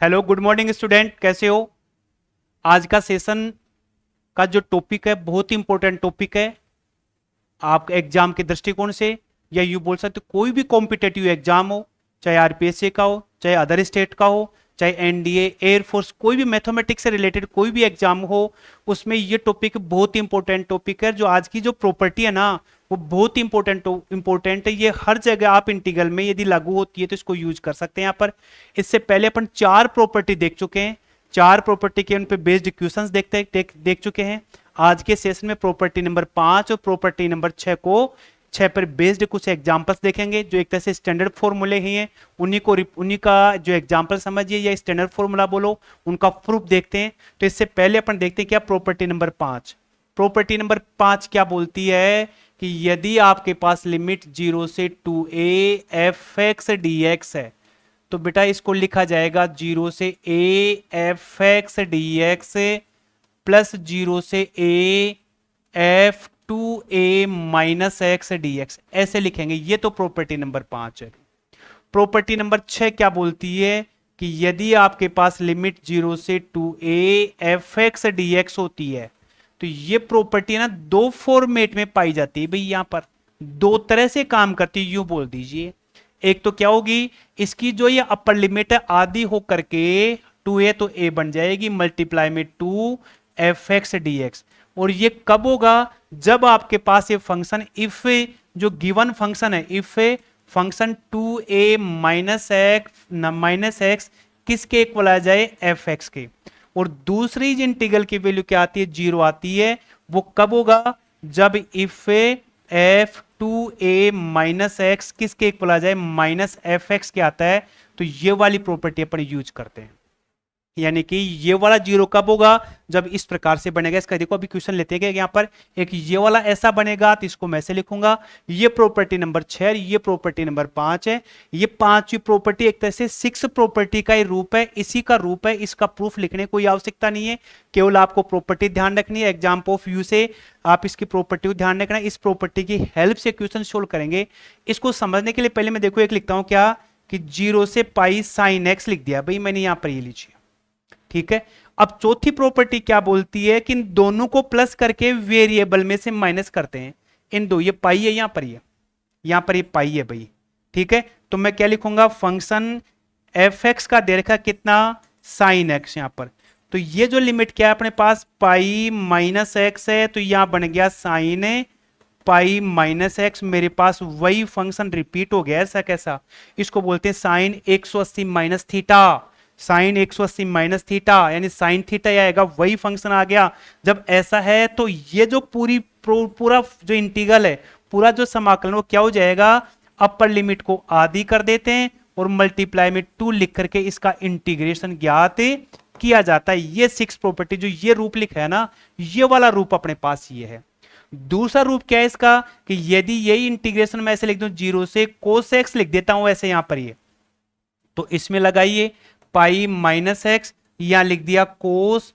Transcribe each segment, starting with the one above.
Hello, good morning student, कैसे हो। आज का सेशन का जो टॉपिक है बहुत ही इंपॉर्टेंट टॉपिक है आप एग्जाम के दृष्टिकोण से, या यूं बोल सकते हो कोई भी कॉम्पिटेटिव एग्जाम हो, चाहे आरपीएससी का हो, चाहे अदर स्टेट का हो, चाहे एनडीए, एयरफोर्स, कोई भी मैथमेटिक्स से रिलेटेड कोई भी एग्जाम हो, उसमें ये टॉपिक बहुत ही इंपॉर्टेंट टॉपिक है। जो आज की जो प्रॉपर्टी है ना, वो बहुत ही इंपॉर्टेंट है। ये हर जगह आप इंटीग्रल में यदि लागू होती है तो इसको यूज कर सकते हैं यहाँ पर। इससे पहले अपन चार प्रॉपर्टी देख चुके हैं, चार प्रॉपर्टी के उन पे बेस्ड इक्वेशंस देख चुके हैं। आज के सेशन में प्रॉपर्टी नंबर 5 और प्रॉपर्टी नंबर 6 को 6 पर बेस्ड कुछ एग्जांपल्स देखेंगे जो एक तरह से स्टैंडर्ड फॉर्मूले ही हैं। उन्हीं का जो एग्जांपल समझिए या स्टैंडर्ड फॉर्मूला बोलो, उनका प्रूफ देखते हैं। तो इससे पहले अपन देखते हैं क्या प्रॉपर्टी नंबर 5। प्रॉपर्टी नंबर 5 क्या बोलती है कि यदि आपके पास लिमिट 0 से 2a fx dx है तो बेटा इसको लिखा जाएगा 0 से a fx dx प्लस 0 से a f 2a minus x dx, ऐसे लिखेंगे। ये तो प्रॉपर्टी नंबर 5 है। प्रॉपर्टी नंबर 6 क्या बोलती है कि यदि आपके पास लिमिट 0 से 2a fx dx होती है तो ये प्रॉपर्टी ना दो फॉर्मेट में पाई जाती है भाई, यहां पर दो तरह से काम करती है, यूं बोल दीजिए। एक तो क्या होगी, इसकी जो ये अपर लिमिट है आधी हो करके 2a तो a बन जाएगी मल्टीप्लाई में 2 fx dx। और ये कब होगा, जब आपके पास ये फंक्शन इफ, जो गिवन फंक्शन है if function 2a minus x किसके इक्वल आ जाए, fx के। और दूसरी इंटीग्रल की वैल्यू क्या आती है, 0 आती है। वो कब होगा, जब if F 2a minus x किसके इक्वल आ जाए, माइनस एफ एक्स के आता है। तो ये वाली प्रॉपर्टी अपन यूज करते हैं। यानी कि ये वाला 0 कब होगा, जब इस प्रकार से बनेगा। इसका देखो अभी क्वेश्चन लेते हैं, यहां पर एक ये वाला ऐसा बनेगा तो इसको मैं ऐसे लिखूंगा। ये प्रॉपर्टी नंबर 6, ये प्रॉपर्टी नंबर 5 है। ये पांचवी प्रॉपर्टी एक तरह से 6 प्रॉपर्टी का ही रूप है, इसी का रूप है। इसका प्रूफ लिखने की कोई आवश्यकता नहीं है, केवल आपको प्रॉपर्टी ध्यान रखनी है। एग्जाम ऑफ व्यू से आप इसकी प्रॉपर्टी को ध्यान रखना है। इस प्रॉपर्टी की हेल्प से क्वेश्चन सोल्व करेंगे। इसको समझने के लिए पहले मैं देखो एक लिखता हूं क्या, कि 0 से पाई साइन एक्स लिख दिया भाई मैंने यहां पर, ये लीजिए, ठीक है। अब चौथी प्रॉपर्टी क्या बोलती है कि इन दोनों को प्लस करके वेरिएबल में से माइनस करते हैं। इन दो, ये पाई है, यहां पर ये पाई है भाई, ठीक है। तो मैं क्या लिखूंगा, फंक्शन एफ एक्स का दे रखा कितना, साइन एक्स यहां पर। तो ये जो लिमिट क्या है अपने पास, पाई माइनस एक्स है, तो यहां बन गया साइन पाई माइनस एक्स। मेरे पास वही फंक्शन रिपीट हो गया, ऐसा कैसा, इसको बोलते हैं sine 180 minus theta. Sine 180 minus theta यानी साइन थीटा आएगा, वही फंक्शन आ गया। जब ऐसा है तो ये जो पूरा जो इंटीग्रल है, पूरा जो समाकलन, वो क्या हो जाएगा, अपर लिमिट को आधी कर देते हैं और मल्टीप्लाई में 2 लिख करके इसका इंटीग्रेशन ज्ञात किया जाता है। ये 6 प्रॉपर्टी जो ये रूप लिखा है ना, ये वाला रूप अपने पास ये है। दूसरा रूप क्या है इसका, कि यदि यही इंटीग्रेशन में ऐसे लिख दूं, 0 से कोस एक्स लिख देता हूं ऐसे यहां पर ये, तो इसमें लगाइए पाई माइनस एक्स, यहां लिख दिया कोस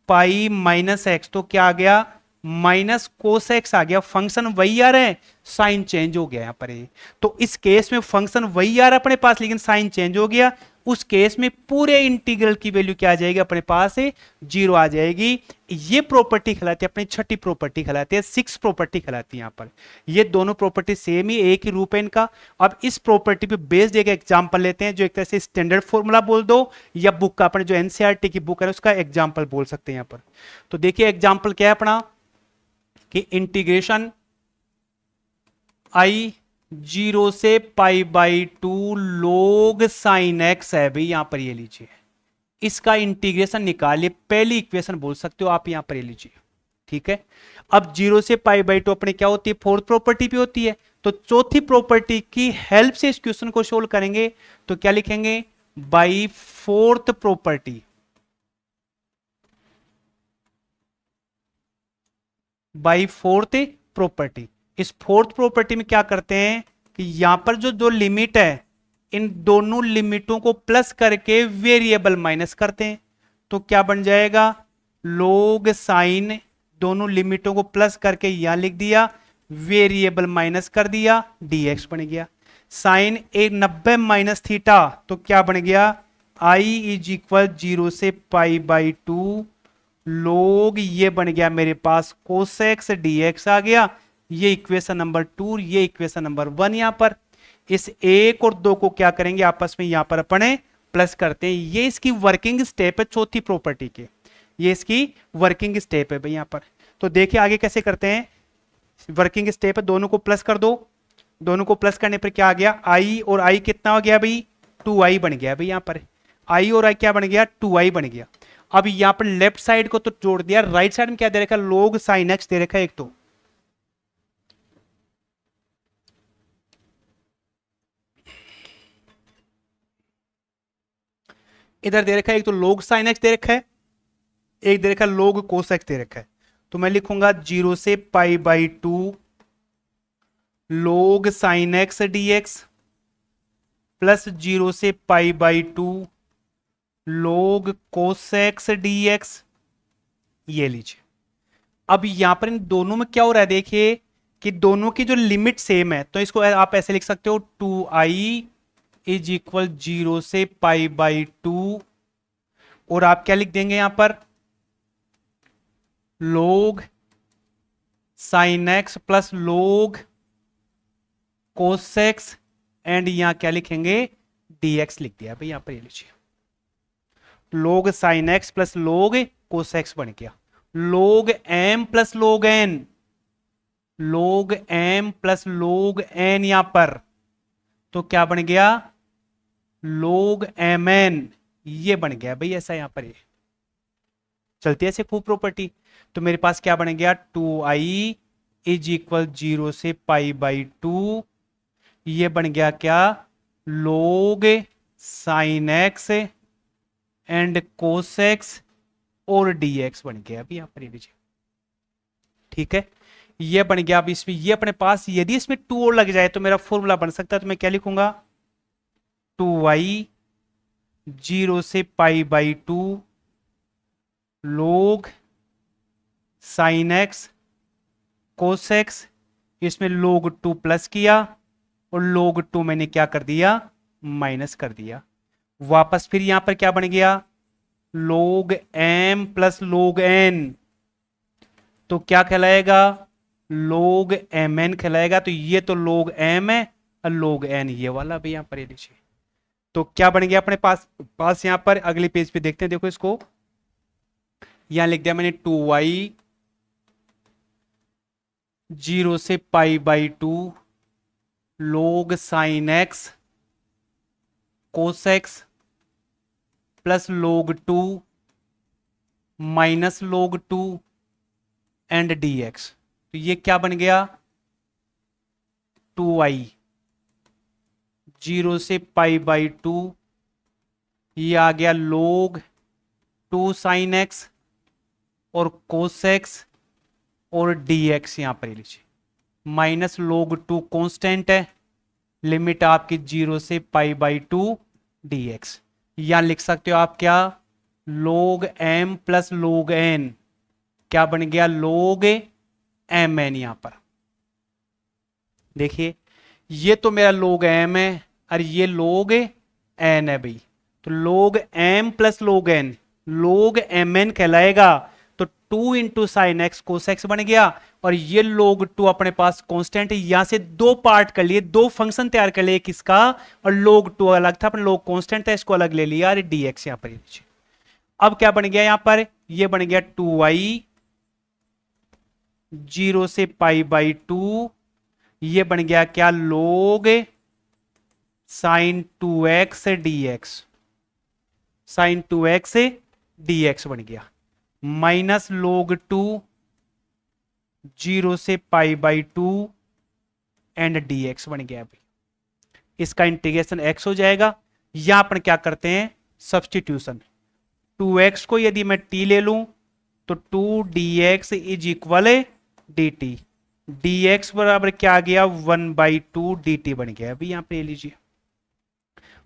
पाई माइनस एक्स, तो क्या आ गया, माइनस कोस एक्स आ गया। फंक्शन वही आ रहा है, साइन चेंज हो गया यहां पर ये। तो इस केस में फंक्शन वही आ रहा है अपने पास, लेकिन साइन चेंज हो गया। उस केस में पूरे इंटीग्रल की वैल्यू क्या आ जाएगी अपने पास, 0 आ जाएगी। ये प्रॉपर्टी कहलाती है अपनी छठी प्रॉपर्टी कहलाती है, 6 प्रॉपर्टी कहलाती है यहां पर। ये दोनों प्रॉपर्टी सेम ही, एक ही रूप है इनका। अब इस प्रॉपर्टी पे बेस्ड एक एग्जांपल लेते हैं, जो एक तरह से स्टैंडर्ड फॉर्मूला बोल दो या बुक का, अपने जो एनसीईआरटी की बुक है उसका एग्जांपल बोल सकते हैं यहां पर। तो देखिए एग्जांपल क्या है अपना, कि इंटीग्रेशन आई 0 से पाई बाई 2 लोग साइन एक्स है भाई, यहां पर ये लीजिए, इसका इंटीग्रेशन निकालिए। पहली इक्वेशन बोल सकते हो आप, यहां पर ये लीजिए, ठीक है। अब 0 से पाई बाई 2 अपने क्या होती है, फोर्थ प्रॉपर्टी पे होती है। तो चौथी प्रॉपर्टी की हेल्प से इस क्वेश्चन को सोल्व करेंगे। तो क्या लिखेंगे, by fourth property, by fourth property. इस फोर्थ प्रॉपर्टी में क्या करते हैं कि यहां पर जो दो लिमिट है, इन दोनों लिमिटों को प्लस करके वेरिएबल माइनस करते हैं। तो क्या बन जाएगा, लोग साइन, दोनों लिमिटों को प्लस करके यहां लिख दिया, वेरिएबल माइनस कर दिया, dx बन गया। साइन 90 माइनस थीटा, तो क्या बन गया, आई इज इक्वल 0 से पाई बाई 2 लोग, ये बन गया मेरे पास कोसेक्स डीएक्स आ गया। ये इक्वेशन नंबर 2, ये इक्वेशन नंबर 1। यहां पर इस 1 और 2 को क्या करेंगे आपस में यहां पर अपने प्लस करते हैं। ये इसकी वर्किंग स्टेप है चौथी प्रॉपर्टी के, ये इसकी वर्किंग स्टेप है भाई यहां पर। तो देखिए आगे कैसे करते हैं। वर्किंग स्टेप है, दोनों को प्लस कर दो। दोनों को प्लस करने पर क्या आ गया, आई और आई कितना हो गया भाई, 2i बन गया भाई यहां पर। आई और आई क्या बन गया, 2i बन गया। अब यहां पर लेफ्ट साइड को तो जोड़ दिया, राइट साइड में क्या दे रखा है, log sin x दे रखा है एक। तो इधर दे रखा है एक तो log sin x दे रखा है, एक दे रखा है log cos x दे रखा है। तो मैं लिखूंगा 0 से पाई by 2 log sin x dx plus 0 से पाई by 2 log cos x dx। ये लीजिए। अब यहां पर इन दोनों में क्या हो रहा है, देखिए कि दोनों की जो लिमिट सेम है, तो इसको आप ऐसे लिख सकते हो 2i इज इक्वल 0 से पाई बाई 2 और आप क्या लिख देंगे यहां पर log sin x plus log cos x and यहां क्या लिखेंगे dx लिख दिया भाई यहां पर। ये लीजिए log sin x plus log cos x बन गया। log m plus log n, log m plus log n यहां पर, तो क्या बन गया log mn, ये बन गया भाई ऐसा यहां पर। ये चलती है ऐसे खूब प्रॉपर्टी। तो मेरे पास क्या बन गया 2i इज इक्वल 0 से पाई बाई 2, ये बन गया क्या log sin x and cos x और dx बन गया अभी यहां पर। लीजिए ठीक है, ये बन गया। अब इसमें ये अपने पास यदि इसमें 2 और लग जाए तो मेरा फॉर्मूला बन सकता है। तो मैं क्या लिखूंगा 2i 0 से पाई by 2 log sin x cos x, इसमें log 2 प्लस किया और log 2 मैंने क्या कर दिया माइनस कर दिया। वापस फिर यहां पर क्या बन गया log m plus log n, तो क्या कहलाएगा log mn कहलाएगा। तो ये तो log m है और log n ये वाला भी यहां पर। ये लीजिए तो क्या बन गया अपने पास यहां पर। अगले पेज पे देखते हैं, देखो इसको यहां लिख दिया मैंने 2y 0 से पाई by 2 log sin x cos x plus log 2 minus log 2 and dx। तो ये क्या बन गया 2i 0 से पाई बाई 2, ये आ गया log 2 sin x और cos x और dx यहां पर लीजिए। माइनस log 2 कांस्टेंट है, लिमिट आपकी 0 से पाई बाई 2 dx। यहां लिख सकते हो आप क्या log m plus log n, क्या बन गया log mn। यहां पर देखिए ये तो मेरा log m है और ये log n है भाई। तो log m plus log n log mn कहलाएगा। तो 2 into sine x cos x बन गया और ये log 2 अपने पास कांस्टेंट है। यहां से दो पार्ट कर लिए, दो फंक्शन तैयार कर लिए किसका, और log 2 अलग था, अपने log कांस्टेंट था, इसको अलग ले लिया और dx यहां पर। अब क्या बन गया यहां पर, ये बन गया 2y 0 से पाई बाई 2, ये बन गया क्या log sin 2x dx, sin 2x dx बन गया माइनस log 2 0 से पाई बाई 2 एंड dx बन गया। अभी इसका इंटीग्रेशन x हो जाएगा। यहां पर क्या करते हैं सब्सटीट्यूशन, 2x को यदि मैं t ले लूं तो 2dx is equal dt, dx बराबर क्या आ गया 1/2 dt बन गया। अभी यहां पे ले लीजिए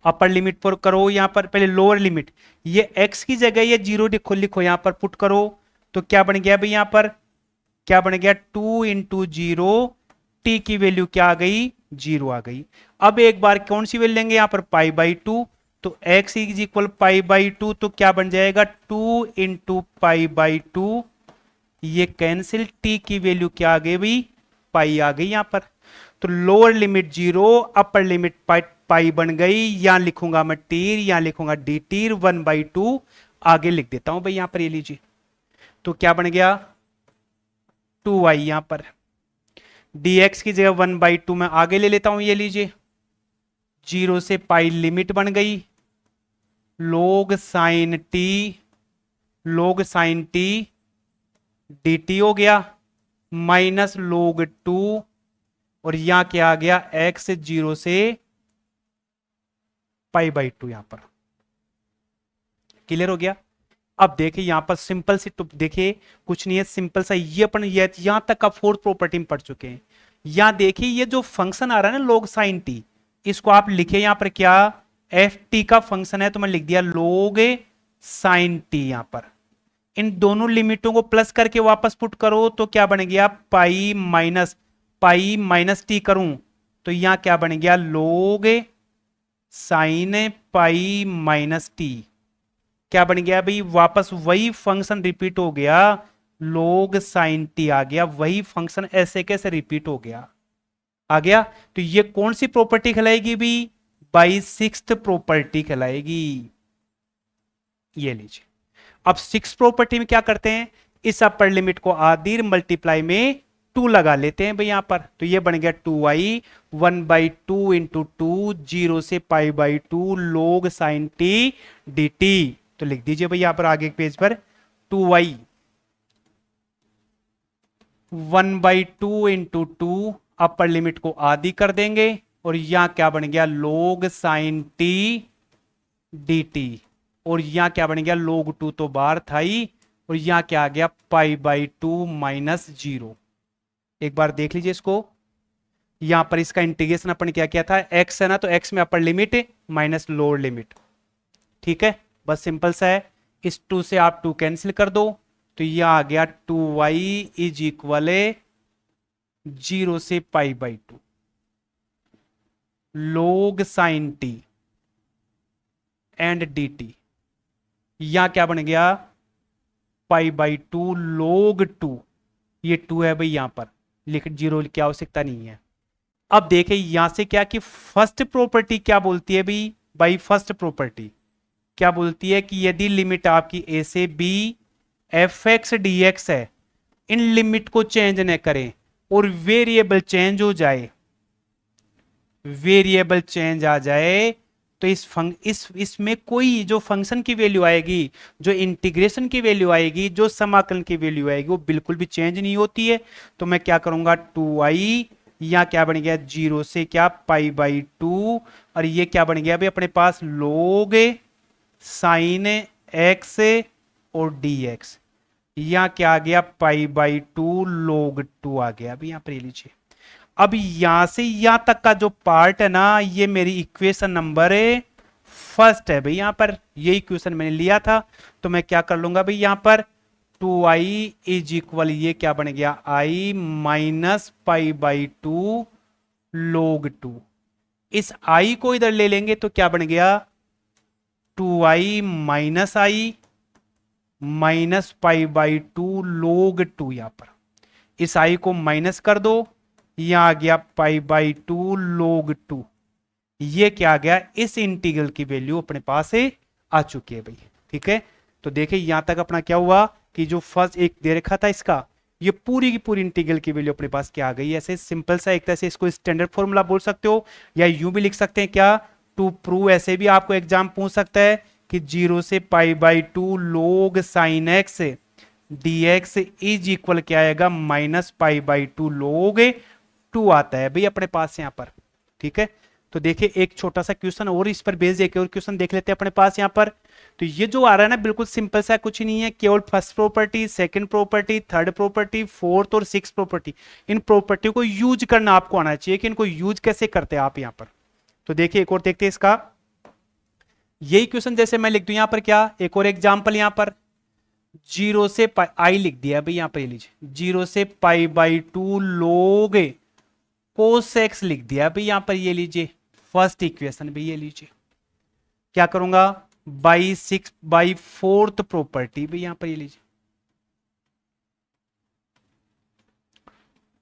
अपर लिमिट पर करो, यहां पर पहले लोअर लिमिट, ये x की जगह ये 0 लिखो यहां पर पुट करो तो क्या बन गया भाई, यहां पर क्या बन गया 2 इंटू 0, t की वैल्यू क्या आ गई 0 आ गई। अब एक बार कौन सी वैल्यू लेंगे यहां पर पाई बाई 2, तो x is equal pi by two, तो क्या बन जाएगा 2 इंटू पाई बाई टू, ये कैंसिल, t की वैल्यू क्या आ गई भाई, पाई आ गई यहां पर। तो लोअर लिमिट 0, अपर लिमिट पाई, पाई बन गई। यहां लिखूंगा मैं टीर, यहां लिखूंगा डी टीर 1/2, आगे लिख देता हूं भाई यहां पर, ये लीजिए। तो क्या बन गया 2y, यहां पर dx की जगह 1/2 में आगे ले लेता हूं, ये लीजिए। 0 से पाई लिमिट बन गई, लोग साइन टी, लोग साइन टी dt हो गया, माइनस लोग 2, और यहां क्या आ गया x 0 से पाई बाई 2, यहां पर क्लियर हो गया। अब देखिए यहां पर सिंपल सी, देखिए कुछ नहीं है, सिंपल सा ये अपन ये यहां तक का फोर्थ प्रॉपर्टी में पढ़ चुके हैं। यहां देखिए ये जो फंक्शन आ रहा है ना लोग साइन टी, इसको आप लिखे यहां पर क्या, एफ टी का फंक्शन है, तो मैं लिख दिया लोग साइन टी। यहां पर इन दोनों लिमिटों को प्लस करके वापस पुट करो तो क्या बन गया पाई माइनस टी करूं तो यहां क्या बन गया लोग साइन पाई माइनस टी। क्या बन गया भाई, वापस वही फंक्शन रिपीट हो गया, लोग साइन टी आ गया, वही फंक्शन ऐसे कैसे रिपीट हो गया, आ गया। तो ये कौन सी प्रॉपर्टी कहलाएगी भी, बाई सिक्स्थ प्रॉपर्टी कहलाएगी, ये लीजिए। अब सिक्स प्रॉपर्टी में क्या करते हैं, इस अपर लिमिट को आधी मल्टीप्लाई में 2 लगा लेते हैं भाई यहां पर, तो ये बन गया 2y 1/2 इंटू 2, 0 से पाई बाई 2 लोग साइन टी डी टी। तो लिख दीजिए भाई यहां पर आगे पेज पर 2y 1/2 इंटू 2, अपर लिमिट को आधी कर देंगे, और यहां क्या बन गया लोग साइन टी डी टी, और यहां क्या बन गया लोग 2 तो बाहर था ही, और यहां क्या आ गया पाई बाई 2 माइनस 0। एक बार देख लीजिए इसको, यहां पर इसका इंटीग्रेशन अपन क्या किया था, x है ना, तो x में upper limit minus lower limit, ठीक है, बस सिंपल सा है। इस 2 से आप 2 कैंसिल कर दो, तो यह आ गया 2y इज इक्वल 0 से पाई बाई 2 लोग sine t and d t, यहां क्या बन गया पाई बाई 2 लोग 2, ये 2 है भाई यहां पर, लिख 0 की आवश्यकता नहीं है। अब देखें यहां से क्या कि फर्स्ट प्रॉपर्टी क्या बोलती है भाई, बाई फर्स्ट प्रॉपर्टी क्या बोलती है कि यदि लिमिट आपकी ए से b f x d x है, इन लिमिट को चेंज न करें और वेरिएबल चेंज हो जाए, वेरिएबल चेंज आ जाए, तो इसमें कोई जो फंक्शन की वैल्यू आएगी, जो इंटीग्रेशन की वैल्यू आएगी, जो समाकलन की वैल्यू आएगी, वो बिल्कुल भी चेंज नहीं होती है। तो मैं क्या करूंगा 2y, या क्या बन गया 0 से क्या पाई बाई 2, और ये क्या बन गया भाई अपने पास लोग साइन एक्स और डी एक्स, यहां क्या आ गया पाई बाई 2 लोग 2 आ गया अभी यहां पर, लीजिए। अब यहां से यहां तक का जो पार्ट है ना, ये मेरी इक्वेशन नंबर फर्स्ट है भाई यहां पर, ये इक्वेशन मैंने लिया था, तो मैं क्या कर लूंगा भाई यहां पर 2i इज इक्वल, ये क्या बन गया i माइनस पाई बाई 2 लोग 2, इस i को इधर ले लेंगे तो क्या बन गया 2i minus I minus pi by 2 लोग 2, यहां पर इस i को माइनस कर दो, यहां आ गया पाई बाई 2 लोग 2, ये क्या आ गया, इस इंटीग्रल की वैल्यू अपने पास आ चुकी है भाई, ठीक है। तो देखिए यहां तक अपना क्या हुआ कि जो फर्स्ट एक दे रखा था इसका, ये पूरी की पूरी इंटीग्रल की वैल्यू अपने पास क्या आ गई, ऐसे सिंपल सा एक तरह से इसको स्टैंडर्ड फॉर्मूला बोल सकते हो, या यूं भी लिख सकते हैं क्या टू प्रूव, ऐसे भी आपको एग्जाम पूछ सकता है कि 0 से पाई बाई 2 लोग sine x d x is equal क्या आएगा माइनस पाई बाई 2 लोग 2 आता है भाई अपने पास यहां पर, ठीक है। तो देखिए एक छोटा सा क्वेश्चन और इस पर बेस्ड एक और क्वेश्चन देख लेते हैं अपने पास यहां पर। तो ये जो आ रहा है ना बिल्कुल सिंपल सा, कुछ नहीं है, केवल first property, second property, third property, fourth और सिक्स प्रॉपर्टी, इन प्रॉपर्टी को यूज करना आपको आना चाहिए कि इनको यूज कैसे करते हैं आप यहां पर। तो देखिए एक और देखते हैं इसका, यही क्वेश्चन जैसे मैं लिख दूं यहां पर क्या, एक और एग्जाम्पल यहां पर 0 से पाई, आई लिख दिया भाई यहां पर, ये लीजिए 0 से पाई बाई 2 लोग कोस एक्स लिख दिया भाई यहां पर, ये लीजिए फर्स्ट इक्वेशन भी, ये लीजिए क्या करूंगा, बाई फोर्थ प्रॉपर्टी भी यहां पर ये लीजिए,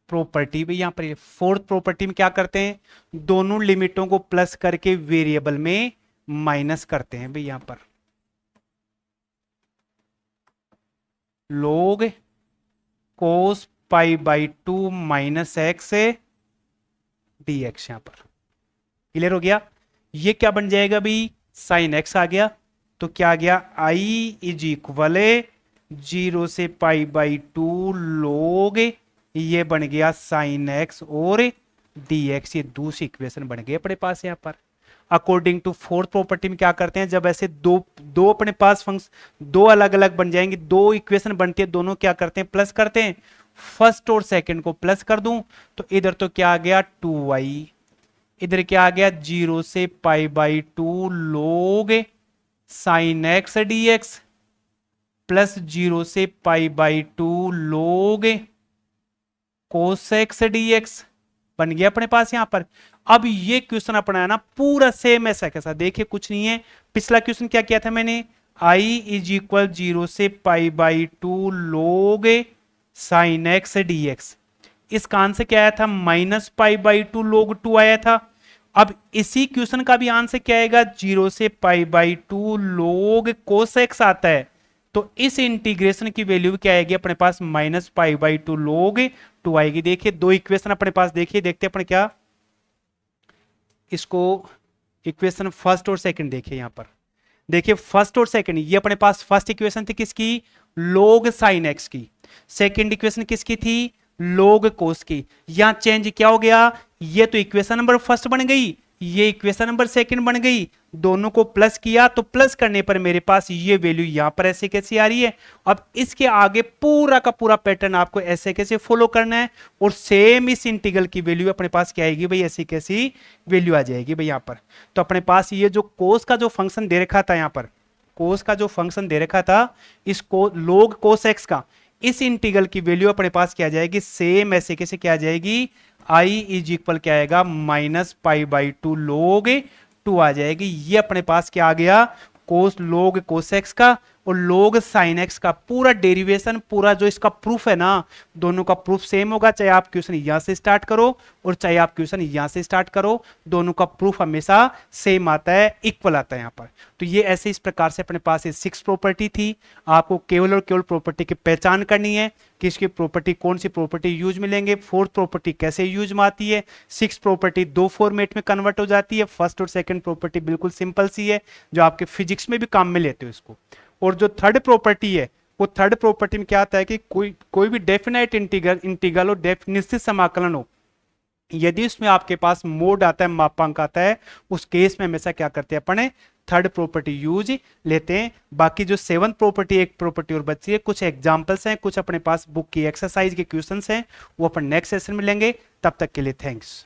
प्रॉपर्टी भी यहां पर फोर्थ प्रॉपर्टी में क्या करते हैं, दोनों लिमिटों को प्लस करके वेरिएबल में माइनस करते हैं भाई यहां पर, log cos pi by 2 minus x dx यहां पर क्लियर हो गया। ये क्या बन जाएगा भाई, साइन एक्स आ गया, तो क्या आ गया, आई इज इक्वल 0 से पाई बाई 2 लोग, ये बन गया साइन एक्स और dx, ये दूसरी इक्वेशन बन गई अपने पास यहां पर। अकॉर्डिंग टू फोर्थ प्रॉपर्टी में क्या करते हैं, जब ऐसे दो दो अपने पास फंक्शन दो अलग अलग बन जाएंगे, दो इक्वेशन बनती है, दोनों क्या करते हैं, प्लस करते हैं, फर्स्ट और सेकंड को प्लस कर दूं तो इधर तो क्या आ गया 2y, इधर क्या आ गया 0 से पाई बाई 2 लोग साइन एक्स dx प्लस 0 से पाई बाई 2 लोग कोस एक्स dx बन गया अपने पास यहां पर। अब ये क्वेश्चन अपना है ना पूरा सेम ऐसा कैसा, देखिए कुछ नहीं है, पिछला क्वेश्चन क्या किया था मैंने, आई इज इक्वल 0 से पाई बाई 2 लोग साइन एक्स dx, इसका आंसर क्या आया था, माइनस पाई बाई 2 लोग 2 आया था। अब इसी क्वेश्चन का भी आंसर क्या आएगा, 0 से पाई बाई 2 लोग कोस एक्स आता है, तो इस इंटीग्रेशन की वैल्यू क्या आएगी अपने पास, माइनस पाई बाई 2 लोग 2 आएगी। देखिए दो इक्वेशन अपने पास, देखिए देखते अपने क्या, इसको इक्वेशन फर्स्ट और सेकंड देखिए यहां पर, देखिए फर्स्ट और सेकंड, ये अपने पास फर्स्ट इक्वेशन थी किसकी, लोग साइन एक्स की, सेकंड इक्वेशन किसकी थी, लोग कोस की। यहां चेंज क्या हो गया, ये तो इक्वेशन नंबर फर्स्ट बन गई, ये इक्वेशन नंबर सेकंड बन गई, दोनों को प्लस किया तो प्लस करने पर मेरे पास ये वैल्यू यहां पर ऐसे कैसे आ रही है। अब इसके आगे पूरा का पूरा पैटर्न आपको ऐसे कैसे फॉलो करना है, और सेम इस इंटीग्रल की वैल्यू अपने पास क्या आएगी भाई, ऐसी कैसी वैल्यू आ जाएगी भाई यहां पर। तो अपने पास ये जो कोस का जो फंक्शन दे रखा था यहां पर, कोस का जो फंक्शन दे रखा था, इसको लोग कोस एक्स का, इस इंटीग्रल की वैल्यू अपने पास क्या आ जाएगी, सेम ऐसे कैसे क्या आ जाएगी, आई इज इक्वल क्या आएगा, माइनस पाई बाई 2 लोग 2 आ जाएगी। ये अपने पास क्या आ गया, कोस लोग कोस एक्स का और लोग साइन एक्स का पूरा डेरिवेशन, पूरा जो इसका प्रूफ है ना, दोनों का प्रूफ सेम होगा, चाहे आप क्वेश्चन यहां से स्टार्ट करो और चाहे आप क्वेश्चन यहां से स्टार्ट करो, दोनों का प्रूफ हमेशा सेम आता है, इक्वल आता है यहां पर। तो ये ऐसे इस प्रकार से अपने पास ये 6 प्रॉपर्टी थी, आपको केवल और केवल प्रॉपर्टी की पहचान करनी है कि इसकी प्रॉपर्टी कौन सी प्रॉपर्टी यूज में लेंगे, फोर्थ प्रॉपर्टी कैसे यूज में आती है, 6 प्रॉपर्टी 2 फॉर्मेट में कन्वर्ट हो जाती है, फर्स्ट और सेकंड प्रॉपर्टी बिल्कुल सिंपल सी है जो आपके फिजिक्स में भी काम में लेते हो इसको। और जो थर्ड प्रॉपर्टी है, वो थर्ड प्रॉपर्टी में क्या आता है कि कोई भी डेफिनेट इंटीग्रल और निश्चित समाकलन हो, यदि उसमें आपके पास मोड आता है, मापांक आता है, उस केस में हमेशा क्या करते हैं अपने थर्ड प्रॉपर्टी यूज लेते हैं। बाकी जो 7th प्रॉपर्टी, एक प्रॉपर्टी और बची है, कुछ एग्जांपल्स हैं, कुछ अपने पास बुक की एक्सरसाइज के क्वेश्चंस हैं, वो अपन नेक्स्ट सेशन में लेंगे। तब तक के लिए थैंक्स।